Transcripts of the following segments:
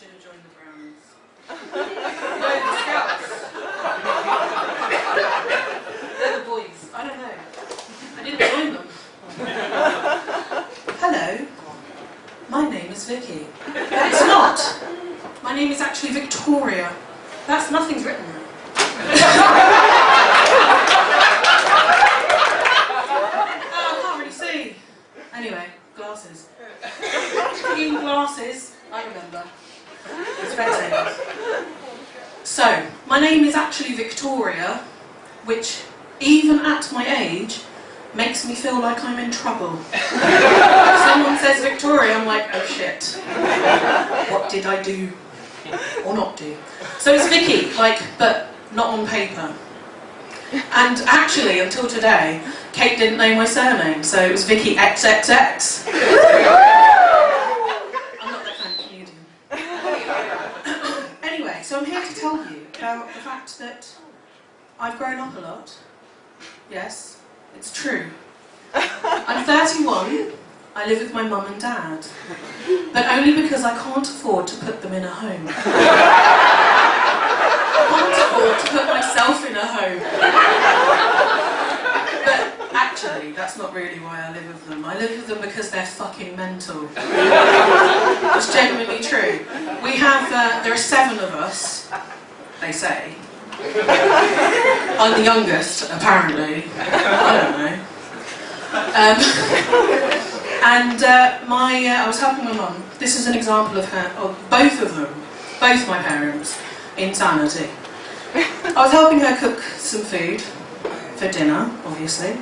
should have joined the Brownies. No, the Scouts. They're the boys. I don't know. I didn't join them. Hello. My name is Vicky. It's not. My name is actually Victoria. Nothing's written there. Oh, I can't really see. Anyway, glasses. Green glasses, I remember. Spectators. So, my name is actually Victoria, which, even at my age, makes me feel like I'm in trouble. If someone says Victoria, I'm like, oh shit. What did I do? Or not do? So it's Vicky, but not on paper. And actually, until today, Kate didn't know my surname, so it was Vicky XXX. I'm not that kind of comedian. Anyway, so I'm here to tell you about the fact that I've grown up a lot. Yes, it's true. I'm 31, I live with my mum and dad, but only because I can't afford to put them in a home. I can't afford to put myself in a home. But actually, that's not really why I live with them. I live with them because they're fucking mental. It's genuinely true. We have, there are 7 of us, they say. I'm the youngest, apparently. I don't know. I was helping my mum. This is an example of both of them, both my parents, insanity. I was helping her cook some food for dinner, obviously,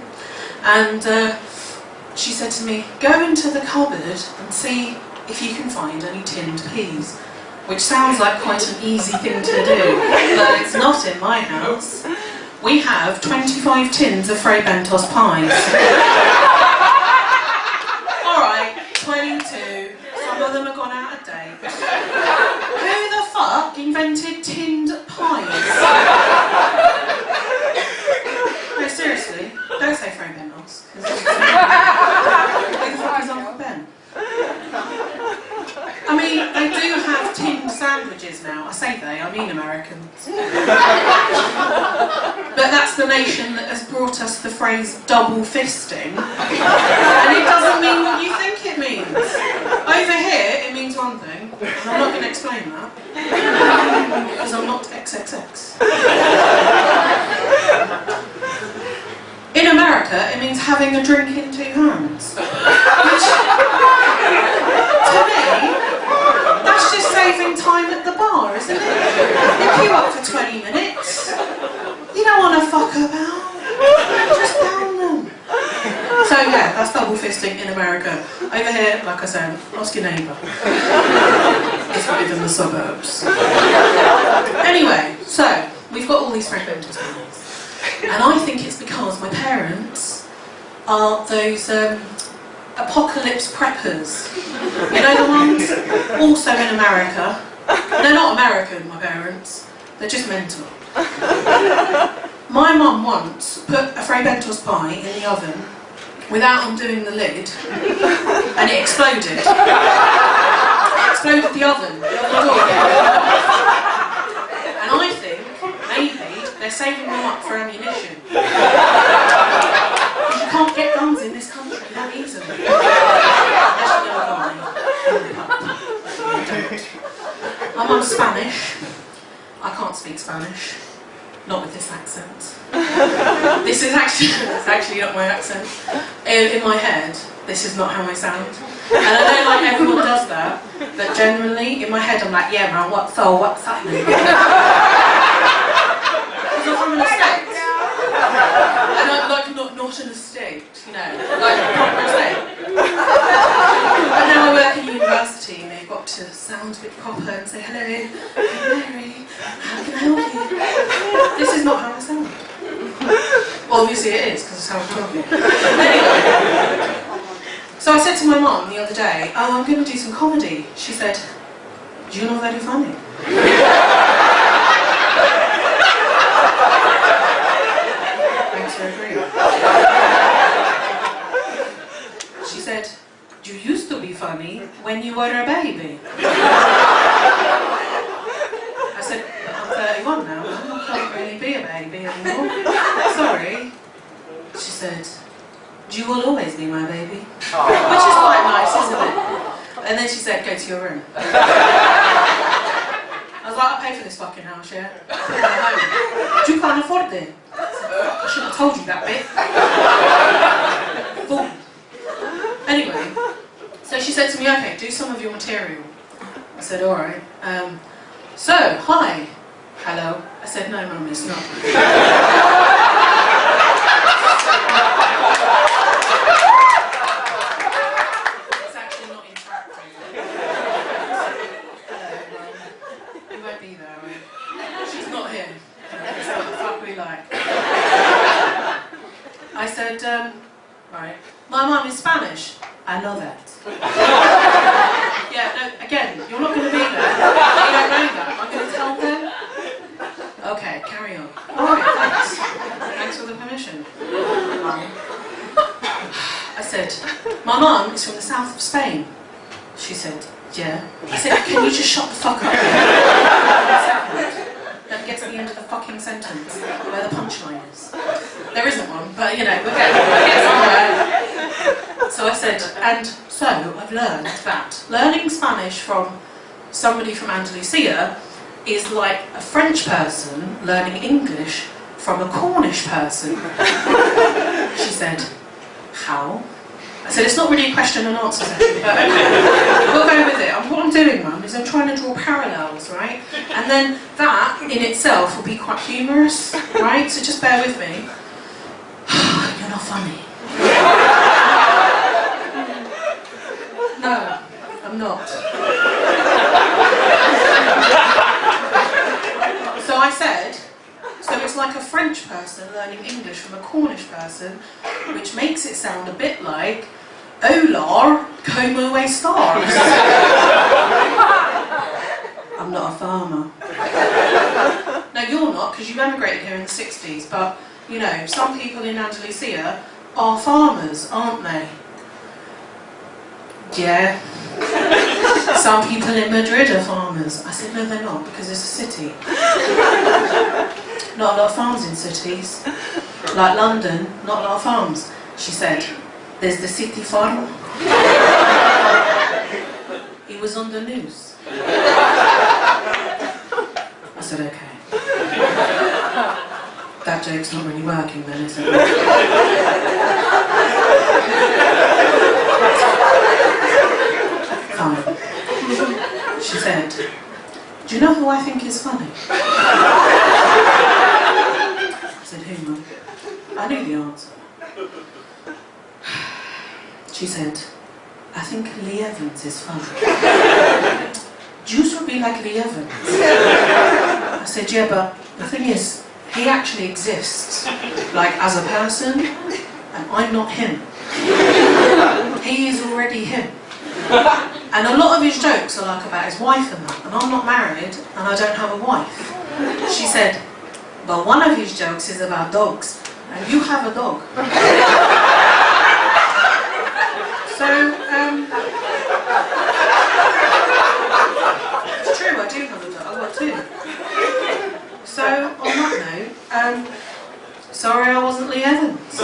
and she said to me, go into the cupboard and see if you can find any tinned peas, which sounds like quite an easy thing to do, but it's not in my house. We have 25 tins of Fray Bentos pies. Alright, 22. Some of them have gone out of date. Who the fuck invented tinned pies? No, seriously, don't say Fray Bentos. Who the fuck is Uncle Ben? I mean, they do have tinned sandwiches now. I say they, I mean Americans. But that's the nation that has brought us the phrase double fisting. And it doesn't mean what you think it means. Over here, it means one thing, and I'm not going to explain that. Because I'm not XXX. In America, it means having a drink in 2 hands. Which, to me, that's just saving time at the bar, isn't it? You queue up for 20 minutes. You don't want to fuck about. Just down them. So yeah, that's double fisting in America. Over here, like I said, ask your neighbour. It's live in the suburbs. Anyway, so we've got all these Fray Bentos pies. And I think it's because my parents are those apocalypse preppers. You know the ones? Also in America. They're not American, my parents. They're just mental. My mum once put a Fray Bentos pie in the oven without undoing the lid, and it exploded. It exploded the oven. And I think, maybe, they're saving them up for ammunition. Because you can't get guns in this country that easily. My mum's Spanish. I can't speak Spanish. Not with this accent. This is actually not my accent. In my head, this is not how I sound. And I know like everyone does that, but generally, in my head I'm like, yeah man, what's happening? Because I'm from an estate. And I'm like not an estate, you know, like a proper estate. And now I work in university and they've got to sound a bit proper and say, hello, I'm Mary, how can I help you? This is not how I sound. Well, obviously it is, because it's how I'm talking. Anyway, so I said to my mum the other day, oh, I'm going to do some comedy. She said, do you know very funny? Thanks for agreeing. She said, you used to be funny when you were a baby. You will always be my baby. Which is quite nice, isn't it? And then she said, go to your room. I was like, I pay for this fucking house, yeah? You can't afford it. I should have told you that bit. Fool. Anyway, so she said to me, okay, do some of your material. I said, alright. So, hi. Hello. I said, no, Mum, it's not. It's actually not interactive. Hello, Mum. You won't be there, right? She's not here. That's what the fuck we like. I said, right, my mum is Spanish. I know that. Yeah, no, again, you're not going to be there. You don't know that. I'm going to tell them. Okay, carry on. Alright, thanks. Thanks for the permission. I said, my mum is from the south of Spain. She said, yeah. I said, can you just shut the fuck up? Then get to the end of the fucking sentence where the punchline is. There isn't one, but you know, we'll get somewhere. So I said, and so I've learned that learning Spanish from somebody from Andalusia is like a French person learning English from a Cornish person. She said, how? I said, it's not really a question and answer session, but okay, we'll go with it. What I'm doing, Mum, is I'm trying to draw parallels, right? And then that, in itself, will be quite humorous, right? So just bear with me. You're not funny. No, I'm not. So I said, so it's like a French person learning English from a Cornish person, which makes it sound a bit like, Hola, como estás? I'm not a farmer. No, you're not, because you emigrated here in the 60s, but, you know, some people in Andalusia are farmers, aren't they? Yeah. Some people in Madrid are farmers. I said, no, they're not, because it's a city. Not a lot of farms in cities. Like London, not a lot of farms. She said, there's the city farm. He was on the news. I said, okay. That joke's not really working then, is it? Fine. She said, do you know who I think is funny? I said, who, Mum? I knew the answer. She said, I think Lee Evans is funny. Juice would be like Lee Evans. I said, yeah, but the thing is, he actually exists, like as a person, and I'm not him. He is already him. And a lot of his jokes are like about his wife and that, and I'm not married, and I don't have a wife. She said, but one of his jokes is about dogs, and you have a dog. So, it's true, I do have a dog, I've got two. So, on that note, sorry I wasn't Lee Evans.